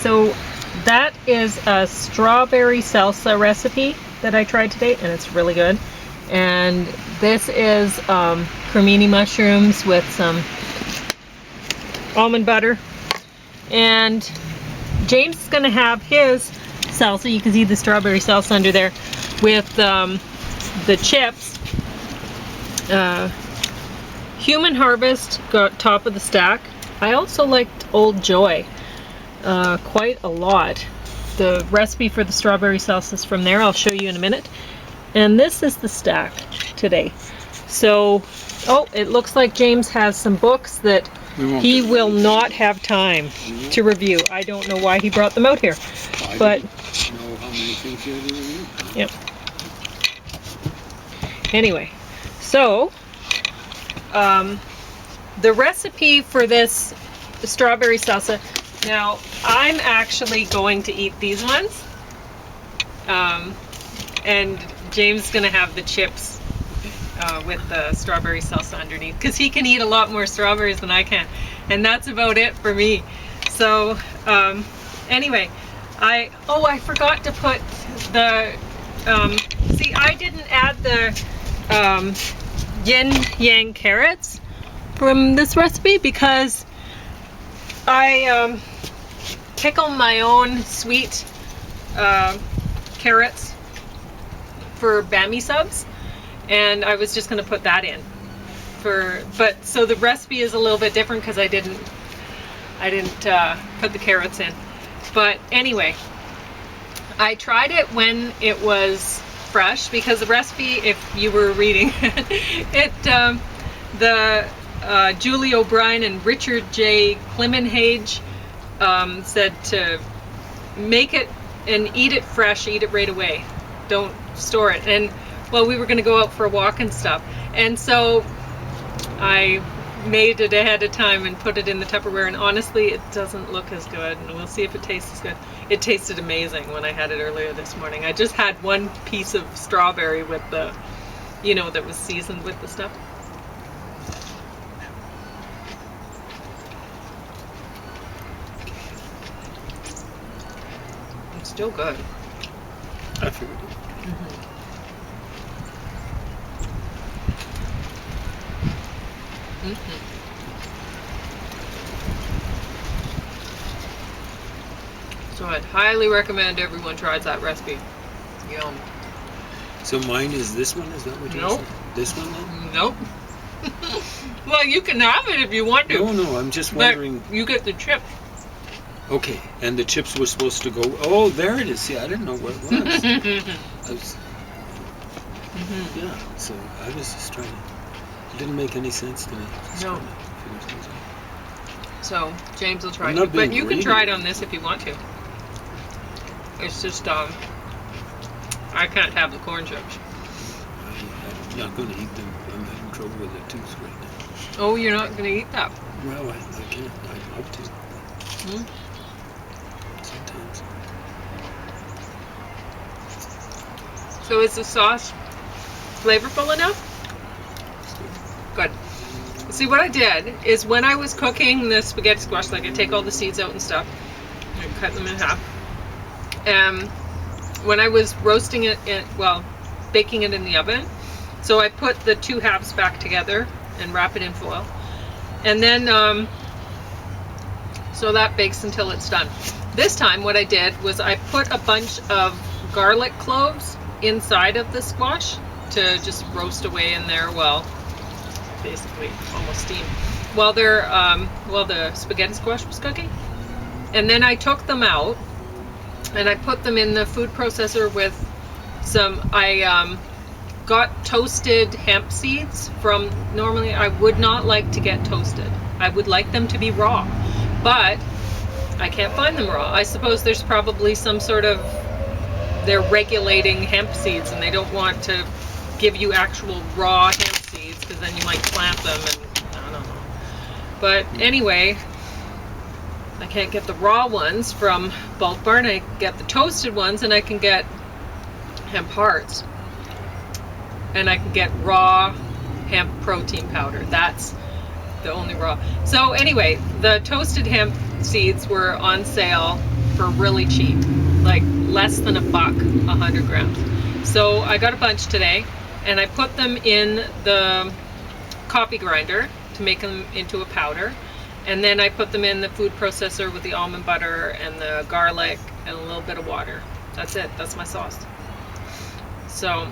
So that is a strawberry salsa recipe that I tried today, and it's really good. And this is cremini mushrooms with some almond butter. And James is going to have his salsa. You can see the strawberry salsa under there with the chips. Human Harvest got top of the stack. I also liked Old Joy quite a lot. The recipe for the strawberry salsa is from there. I'll show you in a minute. And this is the stack today. So, oh, it looks like James has some books that he will not have time to review. I don't know why he brought them out here, but know how many things you have to review. yep. Anyway, so the recipe for this strawberry salsa. Now, I'm actually going to eat these ones, and James is going to have the chips with the strawberry salsa underneath, because he can eat a lot more strawberries than I can, and that's about it for me. So anyway, I forgot to put the see, I didn't add the yin yang carrots from this recipe because I pickle my own sweet carrots for bami subs, and I was just going to put that in but so the recipe is a little bit different because I didn't put the carrots in. But anyway, I tried it when it was fresh, because the recipe, if you were reading it, Julie O'Brien and Richard J. Clemenhage said to make it and eat it fresh, eat it right away. Don't store it. And well, we were going to go out for a walk and stuff, and so I made it ahead of time and put it in the Tupperware, and honestly it doesn't look as good, and we'll see if it tastes as good. It tasted amazing when I had it earlier this morning. I just had one piece of strawberry with the, you know, that was seasoned with the stuff. It's still good. I figured it. So I'd highly recommend everyone tries that recipe. Yum. So mine is this one? Is that what you're saying? This one then? Nope. Well, you can have it if you want to. No, I'm just wondering. But you get the chip. Okay, and the chips were supposed to go. Oh, there it is. See, I didn't know where it was. Yeah, so I was just trying to. It didn't make any sense to me. No. So James will try I'm it, not but being you can greedy. try it on this if you want to. It's just I can't have the corn chips. I'm not going to eat them. I'm having trouble with the tooth right now. Oh, you're not going to eat that? Well, I can't. I'd love to. Sometimes. So is the sauce flavorful enough? Good. See, what I did is when I was cooking the spaghetti squash, like I take all the seeds out and stuff, and cut them in half. And when I was roasting it, baking it in the oven, so I put the two halves back together and wrap it in foil. And then, so that bakes until it's done. This time what I did was I put a bunch of garlic cloves inside of the squash to just roast away in there while, basically almost steam, while the spaghetti squash was cooking. And then I took them out and I put them in the food processor with some, I got toasted hemp seeds from, normally I would not like to get toasted. I would like them to be raw, but I can't find them raw. I suppose there's probably some sort of, they're regulating hemp seeds and they don't want to give you actual raw hemp seeds because then you might plant them and I don't know. But anyway, I can't get the raw ones from Bulk Barn. I get the toasted ones, and I can get hemp hearts, and I can get raw hemp protein powder. That's the only raw. So anyway, the toasted hemp seeds were on sale for really cheap, like less than $1, 100 grams. So I got a bunch today, and I put them in the coffee grinder to make them into a powder. And then I put them in the food processor with the almond butter and the garlic and a little bit of water. That's it. That's my sauce. So,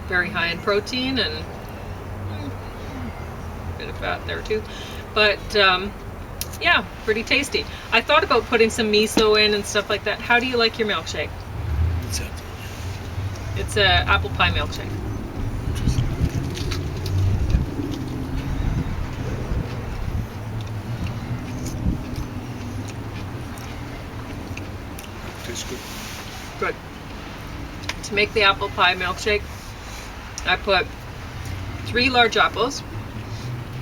very high in protein and a bit of fat there too. But, yeah, pretty tasty. I thought about putting some miso in and stuff like that. How do you like your milkshake? What's that? It's a apple pie milkshake. Tastes good. Good. To make the apple pie milkshake, I put 3 large apples,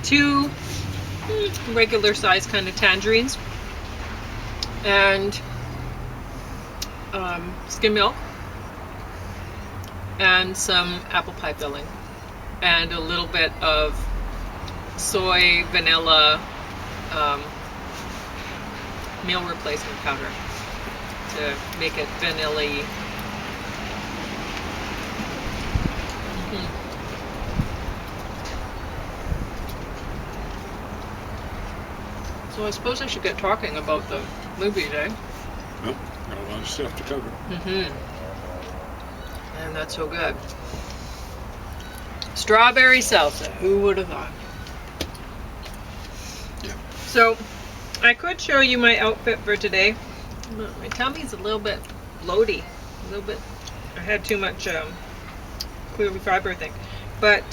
2 regular size kind of tangerines, and skim milk, and some apple pie filling, and a little bit of soy vanilla meal replacement powder to make it vanilla-y. So I suppose I should get talking about the movie today. Well, got a lot of stuff to cover. And that's so good. Strawberry salsa. Who would have thought? Yeah. So I could show you my outfit for today. My tummy's a little bit bloaty. A little bit. I had too much clearly fiber, I think. But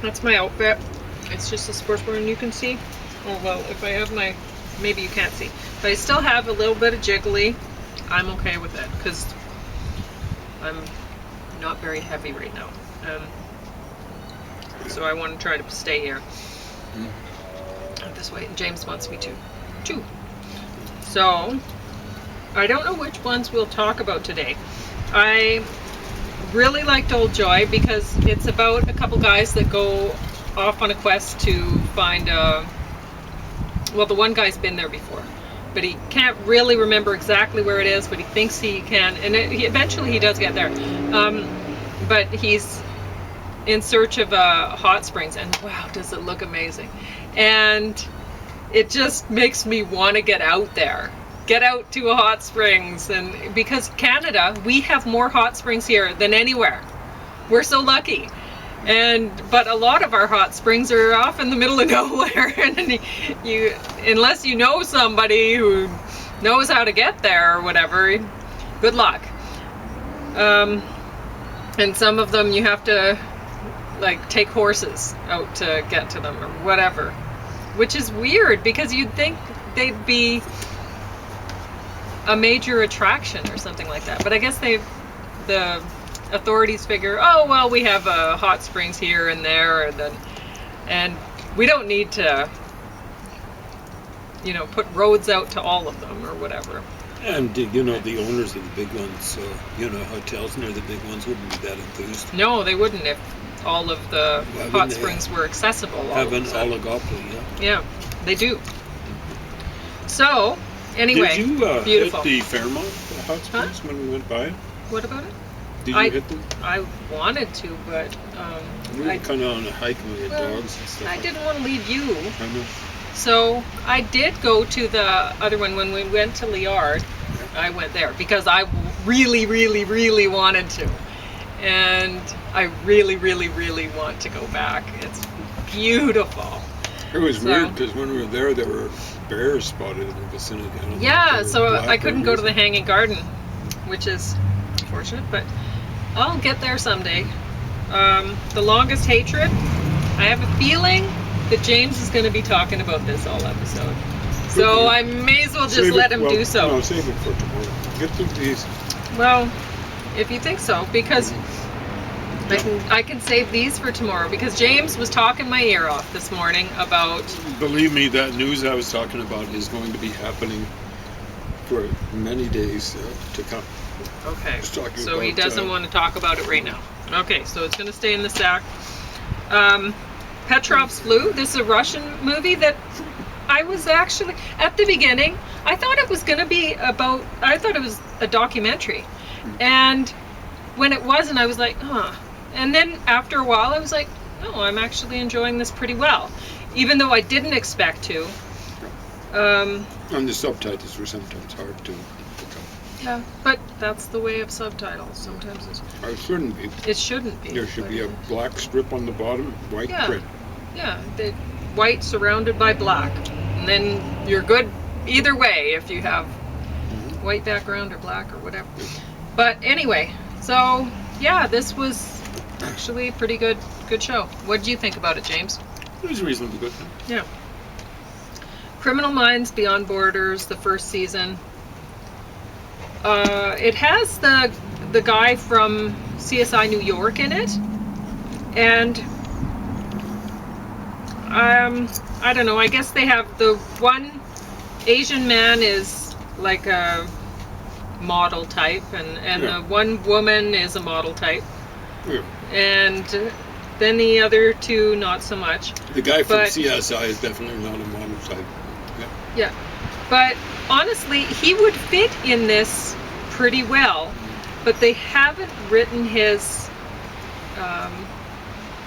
that's my outfit. It's just a sportswear, and you can see. Oh well, if I have my, maybe you can't see, but I still have a little bit of jiggly. I'm okay with it because I'm not very heavy right now. So I want to try to stay here this way. And James wants me to too. So I don't know which ones we'll talk about today. I really liked Old Joy because it's about a couple guys that go off on a quest to find well, the one guy's been there before, but he can't really remember exactly where it is, but he thinks he can, and eventually he does get there. But he's in search of hot springs, and wow, does it look amazing. And it just makes me want to get out there. Get out to a hot springs, and because Canada, we have more hot springs here than anywhere. We're so lucky. But a lot of our hot springs are off in the middle of nowhere, and unless you know somebody who knows how to get there or whatever, good luck. And some of them you have to like take horses out to get to them or whatever, which is weird because you'd think they'd be a major attraction or something like that, but I guess the authorities figure, oh well, we have hot springs here and there, and we don't need to, put roads out to all of them or whatever. And the owners of the big ones, hotels near the big ones wouldn't be that enthused. No, they wouldn't if all of the hot springs were accessible. Have an oligopoly, yeah. Yeah, they do. So, anyway, did you beautiful. hit the Fairmont hot springs when we went by? What about it? Did you hit them? I wanted to, but we were kind of on a hike and we had dogs and stuff. I didn't want to leave you. I know. So I did go to the other one when we went to Liard. I went there because I really, really, really wanted to, and I really, really, really want to go back. It's beautiful. It was weird because when we were there were bears spotted in the vicinity. Yeah, so I couldn't go to the Hanging Garden, which is unfortunate, but I'll get there someday. The Longest Hatred, I have a feeling that James is going to be talking about this all episode. So I may as well just let him do so. No, save it for tomorrow. Get through these. Well, if you think so, because I can save these for tomorrow, because James was talking my ear off this morning about... Believe me, that news I was talking about is going to be happening for many days to come. Okay, so he doesn't want to talk about it right now. Okay, so it's going to stay in the stack. Petrov's Flu. This is a Russian movie that I was actually, at the beginning, I thought it was going to be about, I thought it was a documentary. And when it wasn't, I was like, huh. And then after a while, I was like, oh, I'm actually enjoying this pretty well. Even though I didn't expect to. And the subtitles were sometimes hard to pick up. Yeah, but that's the way of subtitles. Sometimes Or it shouldn't be. it shouldn't be. There should but be a black strip on the bottom, white Yeah. print. Yeah, the white surrounded by black. And then you're good either way if you have white background or black or whatever. But anyway, so yeah, this was actually a pretty good show. What did you think about it, James? It was reasonably good. Yeah. Criminal Minds Beyond Borders, the first season. It has the guy from CSI New York in it, and I don't know. I guess they have the one Asian man is like a model type, and Yeah. the one woman is a model type, Yeah. and then the other two not so much. The guy from But- CSI is definitely not a model type. Yeah, but honestly, he would fit in this pretty well, but they haven't written his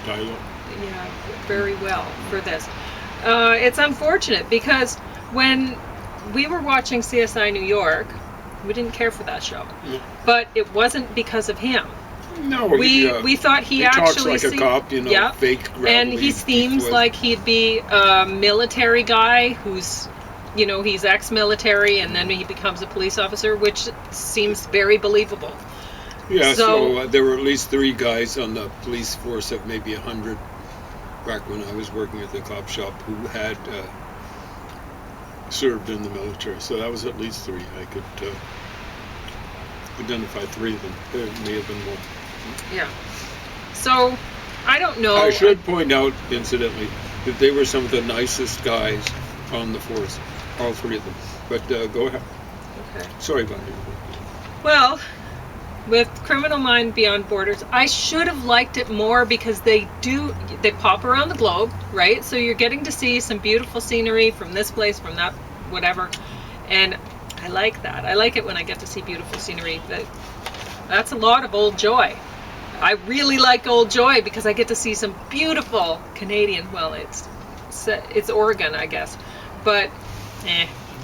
Dialogue. very well for this. It's unfortunate because when we were watching CSI New York, we didn't care for that show, No. but it wasn't because of him. No, We thought he talks actually like a seemed- cop, you know, yeah, fake gravelly. and he seems voice. like he'd be a military guy who's, you know, he's ex-military and then he becomes a police officer, which seems very believable. Yeah, so- so there were at least 3 guys on the police force of maybe 100 back when I was working at the cop shop who had served in the military. So that was at least 3. I could identify 3 of them. There may have been more. Yeah. So, I don't know. I should point out, incidentally, that they were some of the nicest guys on the force, all 3 of them. But go ahead. Okay. Sorry about it. Well, with Criminal Mind Beyond Borders, I should have liked it more because they pop around the globe, right? So you're getting to see some beautiful scenery from this place, from that, whatever. And I like that. I like it when I get to see beautiful scenery. That's a lot of Old Joy. I really like Old Joy because I get to see some beautiful Canadian, well, it's Oregon, I guess. But,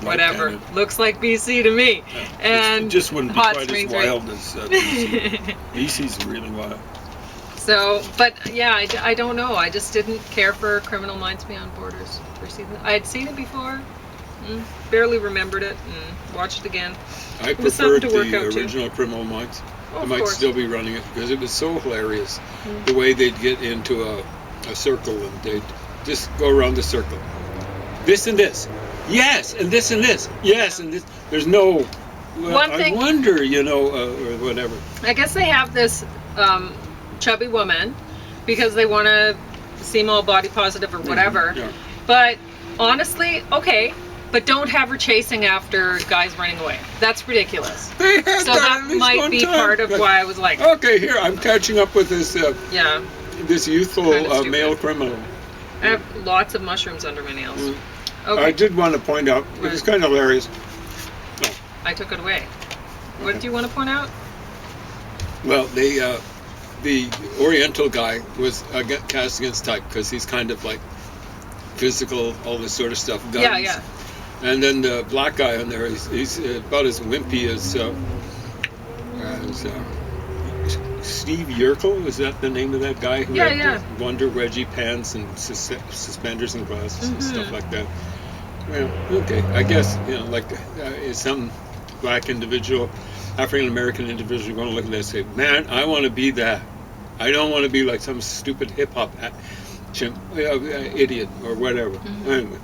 whatever. Canada. Looks like BC to me. And it just wouldn't be hot quite springs, as right? wild as BC. BC's really wild. So, but yeah, I don't know. I just didn't care for Criminal Minds Beyond Borders for season. I had seen it before, barely remembered it, and watched it again. I was something preferred to work the out, too. original Criminal Minds. Oh, I of might course. still be running it because it was so hilarious. The way they'd get into a circle and they'd just go around the circle. This and this. Yes, and this and this. Yes, and this. There's no. Well, One thing- I wonder, you know, or whatever. I guess they have this chubby woman because they want to seem all body positive or whatever. Yeah. But honestly, okay. But don't have her chasing after guys running away. That's ridiculous. They had So at that least might one be time. part of Like, why I was like, Okay, here I'm catching up with this yeah. this youthful Kinda stupid. male criminal. I have lots of mushrooms under my nails. Okay. I did want to point out it was kind of hilarious. I took it away. What do you want to point out? Well, the Oriental guy was cast against type because he's kind of like physical, all this sort of stuff. Guns. Yeah, yeah. And then the black guy on there, he's about as wimpy as Steve Urkel. Is that the name of that guy who Yeah, had yeah. the Wonder Wedgie pants and suspenders and glasses and stuff like that? Well, okay, I guess like is some black individual, African American individual going to look at that and say, "Man, I want to be that. I don't want to be like some stupid hip hop idiot or whatever." Anyway.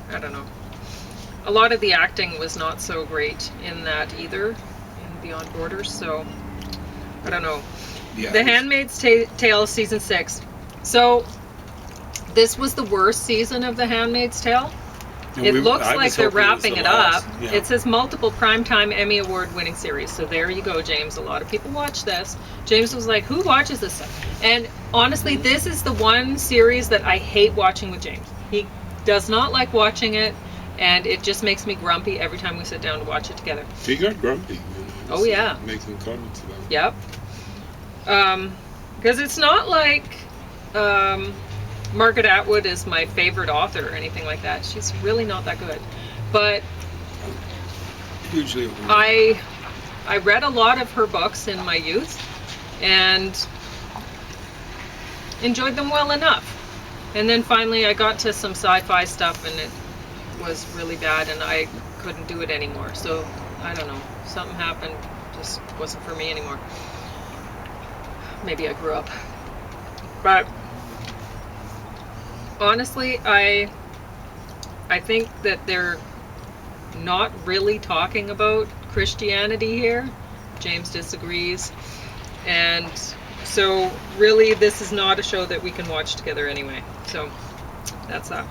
I don't know. A lot of the acting was not so great in that either, in Beyond Borders, so I don't know. Yeah, The Handmaid's Tale season 6. So this was the worst season of The Handmaid's Tale. It looks like they're wrapping it up. Yeah. It says multiple primetime Emmy Award winning series. So there you go, James. A lot of people watch this. James was like, who watches this stuff? And honestly, this is the one series that I hate watching with James. He does not like watching it. and it just makes me grumpy every time we sit down to watch it together. She got grumpy. Oh, yeah. Making comments about it. Yep. Because it's not like Margaret Atwood is my favorite author or anything like that. She's really not that good. But Hugely. I read a lot of her books in my youth and enjoyed them well enough. And then finally I got to some sci-fi stuff and it was really bad and I couldn't do it anymore. So I don't know, something happened, just wasn't for me anymore. Maybe I grew up. But honestly, I think that they're not really talking about Christianity here. James disagrees. And so really this is not a show that we can watch together anyway. So that's that.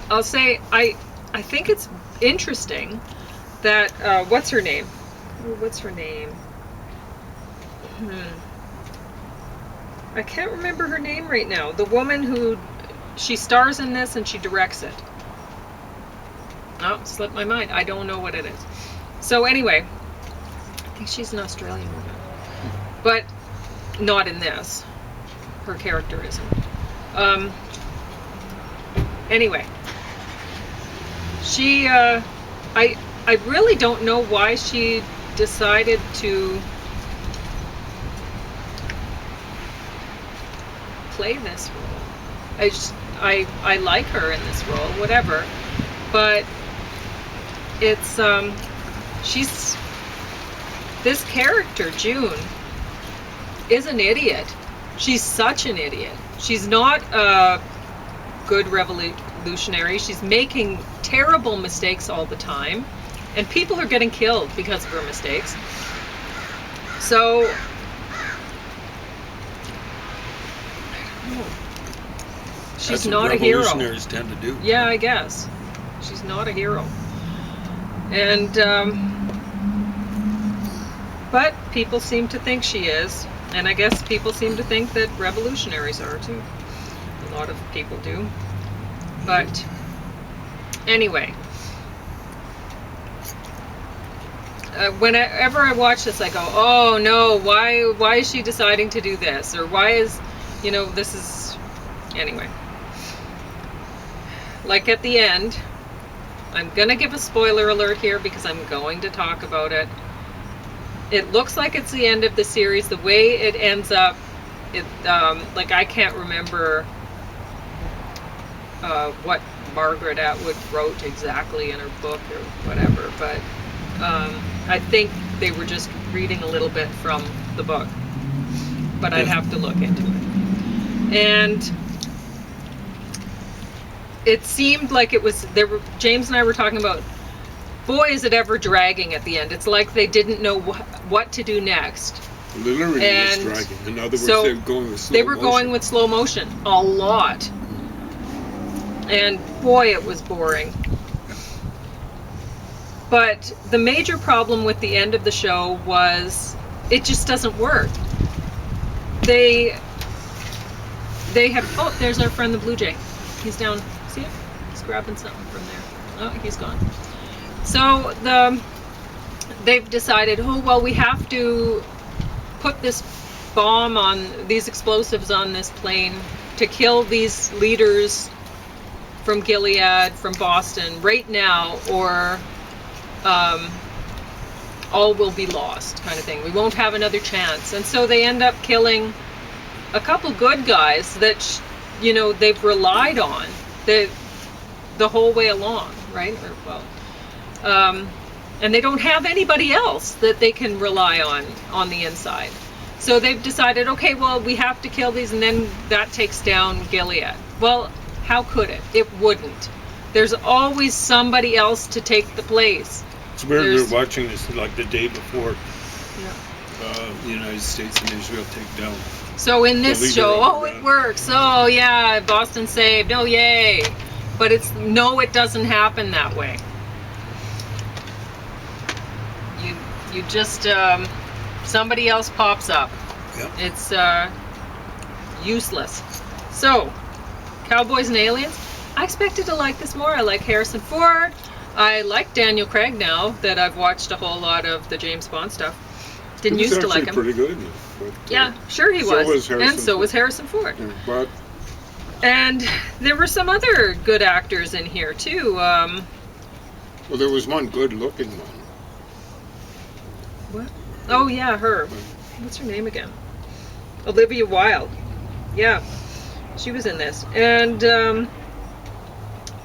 I'll say I think it's interesting that what's her name? I can't remember her name right now. The woman who she stars in this and she directs it. Oh, slipped my mind. I don't know what it is. So anyway, I think she's an Australian woman, but not in this. Her character isn't. Anyway, she I really don't know why she decided to play this role. I like her in this role, whatever, but it's she's this character, June, is an idiot. She's such an idiot. She's not a good revolutionary. She's making terrible mistakes all the time, and people are getting killed because of her mistakes. So I don't know. She's not a hero. Revolutionaries tend to do. Yeah, I guess. She's not a hero. And but people seem to think she is, and I guess people seem to think that revolutionaries are too. A lot of people do. But anyway, whenever I watch this, I go, "Oh no! Why is she deciding to do this? Or why is, this is anyway." Like at the end, I'm gonna give a spoiler alert here because I'm going to talk about it. It looks like it's the end of the series. The way it ends up, like I can't remember what Margaret Atwood wrote exactly in her book or whatever, but I think they were just reading a little bit from the book, but I'd have to look into it. And it seemed like it was, James and I were talking about, boy is it ever dragging at the end. It's like they didn't know what to do next. Literally And was dragging. In other words, so they were going with slow They were motion. going with slow motion a lot. And boy, it was boring. But the major problem with the end of the show was it just doesn't work. They have, oh, there's our friend the Blue Jay. He's down, see him? He's grabbing something from there. Oh, he's gone. So they've decided, oh, well, we have to put this bomb on, these explosives on this plane to kill these leaders from Gilead, from Boston, right now, or all will be lost, kind of thing. We won't have another chance. And so they end up killing a couple good guys that, they've relied on the whole way along, right? Or, well, and they don't have anybody else that they can rely on the inside. So they've decided, okay, well, we have to kill these, and then that takes down Gilead. Well, how could it? It wouldn't. There's always somebody else to take the place. It's weird we were watching this like the day before Yeah. the United States and Israel take down. So in this show, oh, it works. Oh, yeah, Boston saved. Oh, yay. But it doesn't happen that way. You just, somebody else pops up. Yep. It's useless. So, Cowboys and Aliens. I expected to like this more. I like Harrison Ford. I like Daniel Craig now that I've watched a whole lot of the James Bond stuff. Didn't He was used to like actually him. pretty good. But, Yeah, sure he so was. was Harrison And so Ford. was Harrison Ford. Yeah, but And there were some other good actors in here too. well, there was one good-looking one. What? Oh yeah, her. What's her name again? Olivia Wilde. Yeah, she was in this. And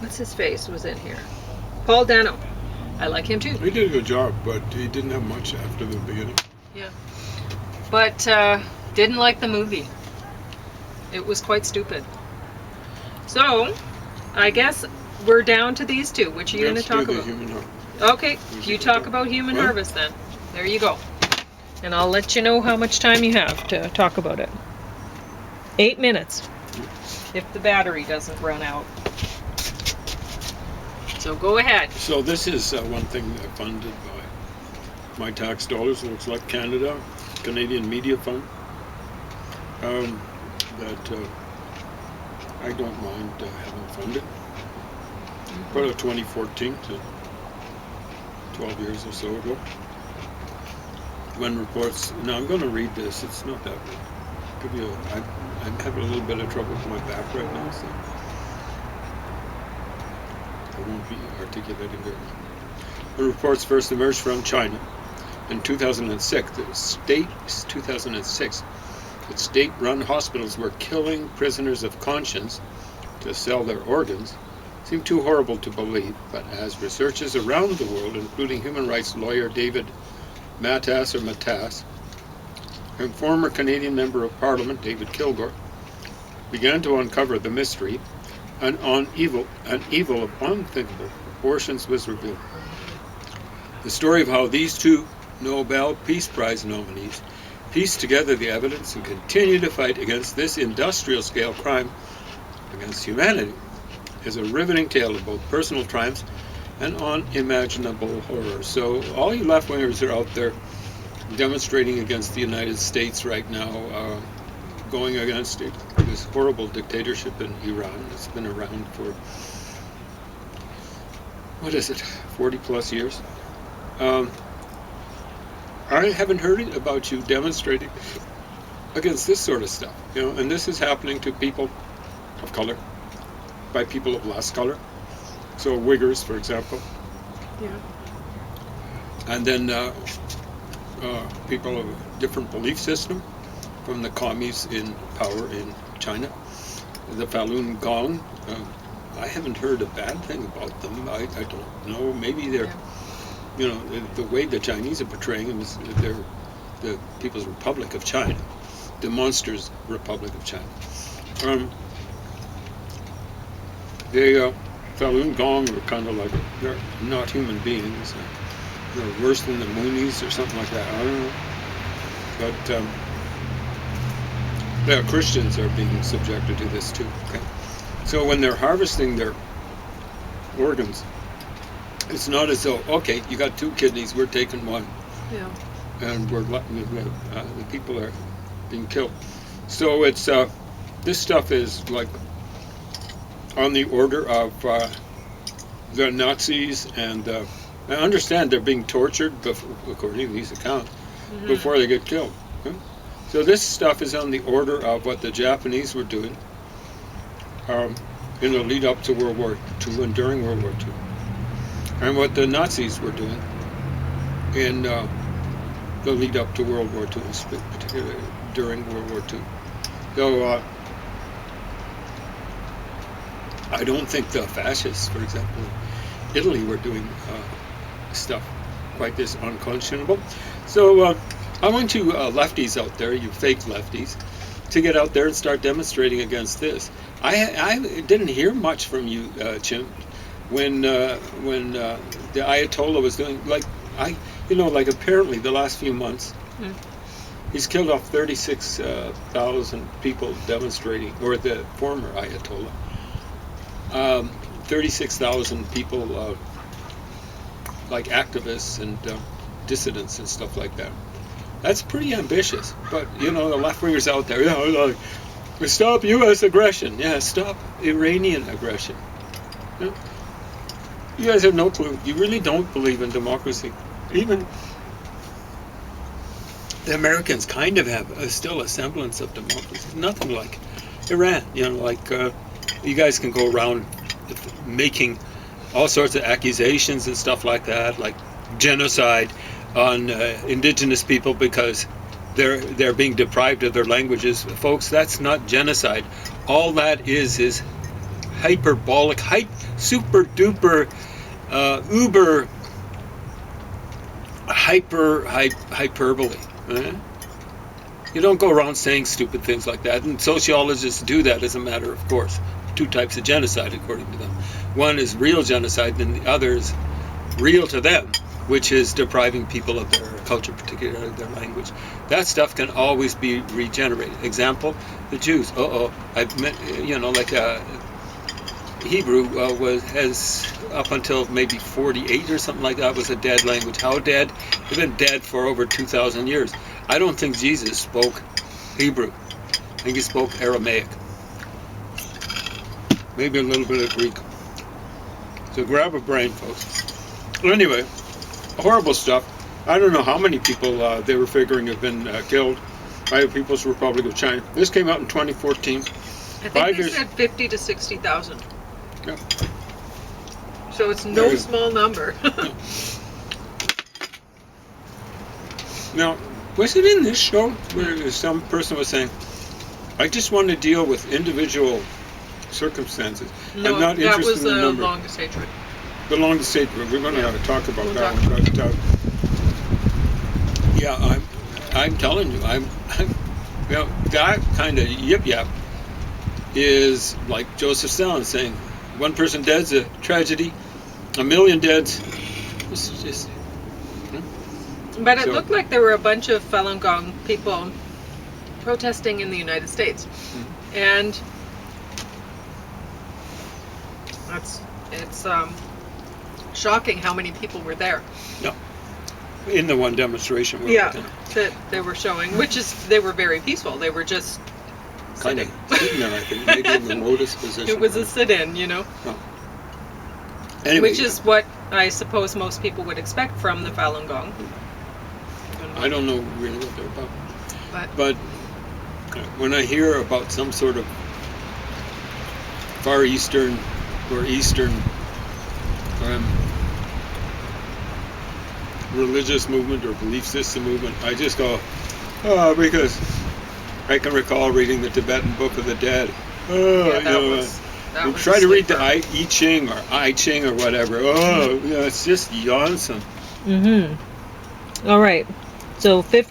what's his face was in here? Paul Dano. I like him too. He did a good job, but he didn't have much after the beginning. Yeah. But didn't like the movie. It was quite stupid. So, I guess we're down to these two. Which are you going to talk about? Human Harvest. Okay, you talk about Human What? Harvest then. There you go. And I'll let you know how much time you have to talk about it. 8 minutes. If the battery doesn't run out. So go ahead. So this is one thing funded by my tax dollars. It looks like Canada, Canadian Media Fund. That I don't mind having funded. Put out 2014 to 12 years or so ago. When reports, now I'm going to read this. It's not that big. Give you I'm having a little bit of trouble with my back right now, so I won't be articulating very well. When reports first emerged from China in 2006, that state-run hospitals were killing prisoners of conscience to sell their organs seemed too horrible to believe, but as researchers around the world, including human rights lawyer David Matas and former Canadian Member of Parliament David Kilgour, began to uncover the mystery, an evil of unthinkable proportions was revealed. The story of how these two Nobel Peace Prize nominees pieced together the evidence and continue to fight against this industrial-scale crime against humanity is a riveting tale of both personal triumphs and unimaginable horror. So all you left-wingers are out there demonstrating against the United States right now, going against this horrible dictatorship in Iran. It's been around for, 40 plus years. I haven't heard about you demonstrating against this sort of stuff, and this is happening to people of color, by people of less color. So Uyghurs, for example. Yeah. And then people of a different belief system, from the commies in power in China. The Falun Gong, I haven't heard a bad thing about them. I don't know. Maybe they're, the way the Chinese are portraying them is they're the People's Republic of China, the Monsters Republic of China. The Falun Gong are kind of like, they're not human beings. They're worse than the Moonies or something like that. I don't know. But Christians are being subjected to this too. Okay. So when they're harvesting their organs, it's not as though, okay, you got 2 kidneys, we're taking 1. Yeah. And the people are being killed. So it's this stuff is like on the order of the Nazis, and I understand they're being tortured, according to these accounts, before they get killed. Okay? So this stuff is on the order of what the Japanese were doing in the lead up to World War II and during World War II, and what the Nazis were doing in the lead up to World War II, particularly during World War II. So I don't think the fascists, for example, in Italy were doing stuff quite this unconscionable. So I want you lefties out there, you fake lefties, to get out there and start demonstrating against this. I didn't hear much from you, Chim, when the Ayatollah was doing, apparently the last few months, he's killed off 36,000 people demonstrating, or the former Ayatollah. 36,000 people, like activists and dissidents and stuff like that. That's pretty ambitious. But, the left-wingers out there, stop U.S. aggression. Yeah, stop Iranian aggression. Yeah. You guys have no clue. You really don't believe in democracy. Even the Americans kind of have still a semblance of democracy. Nothing like Iran. You guys can go around making all sorts of accusations and stuff like that, like genocide on indigenous people because they're being deprived of their languages. Folks, that's not genocide. All that is hyperbolic, super duper, uber hyperbole. You don't go around saying stupid things like that, and sociologists do that as a matter of course. Two types of genocide, according to them. One is real genocide, and the other is real to them, which is depriving people of their culture, particularly their language. That stuff can always be regenerated. Example, the Jews. Hebrew has up until maybe 48 or something like that was a dead language. How dead? It's been dead for over 2,000 years. I don't think Jesus spoke Hebrew. I think he spoke Aramaic. Maybe a little bit of Greek. So grab a brain, folks. Anyway, horrible stuff. I don't know how many people they were figuring have been killed by the People's Republic of China. This came out in 2014. I think they said 50 to 60,000. Yeah. So it's no small number. Now, was it in this show where some person was saying, I just want to deal with individual circumstances. No, I'm not interested in the that was number. longest hatred. The longest hatred. We're going to talk about We'll that talk one. Yeah, I'm telling you, that kind of yip yap is like Joseph Stalin saying, one person dead's a tragedy, a million deads. This is just. But it looked like there were a bunch of Falun Gong people protesting in the United States, and it's shocking how many people were there. No. In the one demonstration. That they were showing, which is they were very peaceful. They were just kind sitting. of sitting there, I think, maybe in the lotus position. It was a sit-in, Oh. Anyway, which is what I suppose most people would expect from the Falun Gong. I don't know really what they're about. But when I hear about some sort of Far Eastern or Eastern religious movement or belief system movement, I just go, because I can recall reading the Tibetan Book of the Dead. Try to read the I Ching or I Ching or whatever. It's just yonsome. All right. So 15